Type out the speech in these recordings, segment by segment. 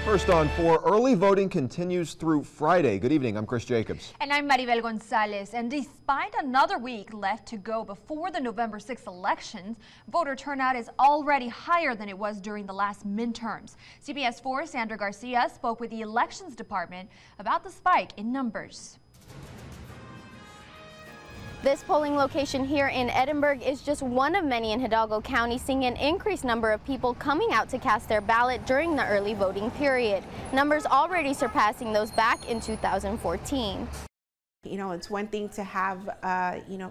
First on 4, early voting continues through Friday. Good evening, I'm Chris Jacobs. And I'm Maribel Gonzalez. And despite another week left to go before the November 6th elections, voter turnout is already higher than it was during the last midterms. CBS 4's Sandra Garcia spoke with the Elections Department about the spike in numbers. This polling location here in Edinburg is just one of many in Hidalgo County, seeing an increased number of people coming out to cast their ballot during the early voting period. Numbers already surpassing those back in 2014. You know, it's one thing to have,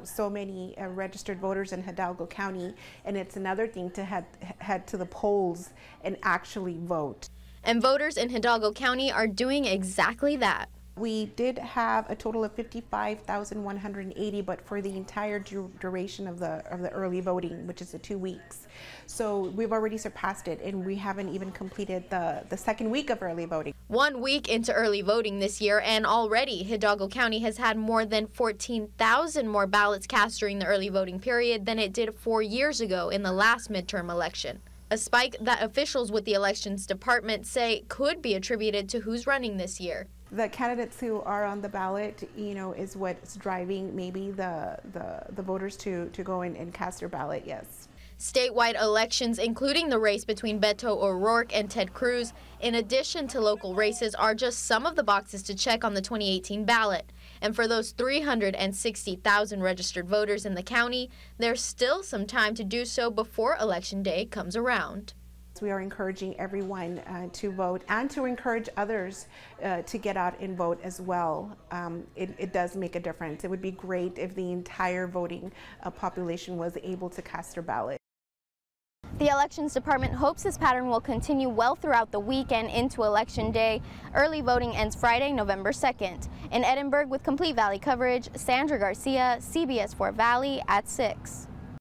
so many registered voters in Hidalgo County, and it's another thing to head to the polls and actually vote. And voters in Hidalgo County are doing exactly that. We did have a total of 55,180, but for the entire duration of the early voting, which is the 2 weeks. So we've already surpassed it, and we haven't even completed the second week of early voting. 1 week into early voting this year, and already Hidalgo County has had more than 14,000 more ballots cast during the early voting period than it did 4 years ago in the last midterm election. A spike that officials with the Elections Department say could be attributed to who's running this year. The candidates who are on the ballot, is what's driving maybe the voters to go and cast their ballot, yes. Statewide elections, including the race between Beto O'Rourke and Ted Cruz, in addition to local races, are just some of the boxes to check on the 2018 ballot. And for those 360,000 registered voters in the county, there's still some time to do so before Election Day comes around. We are encouraging everyone to vote and to encourage others to get out and vote as well. It does make a difference. It would be great if the entire voting population was able to cast their ballot. The Elections Department hopes this pattern will continue well throughout the weekend into Election Day. Early voting ends Friday, November 2nd. In Edinburg with Complete Valley coverage, Sandra Garcia, CBS 4 Valley at 6.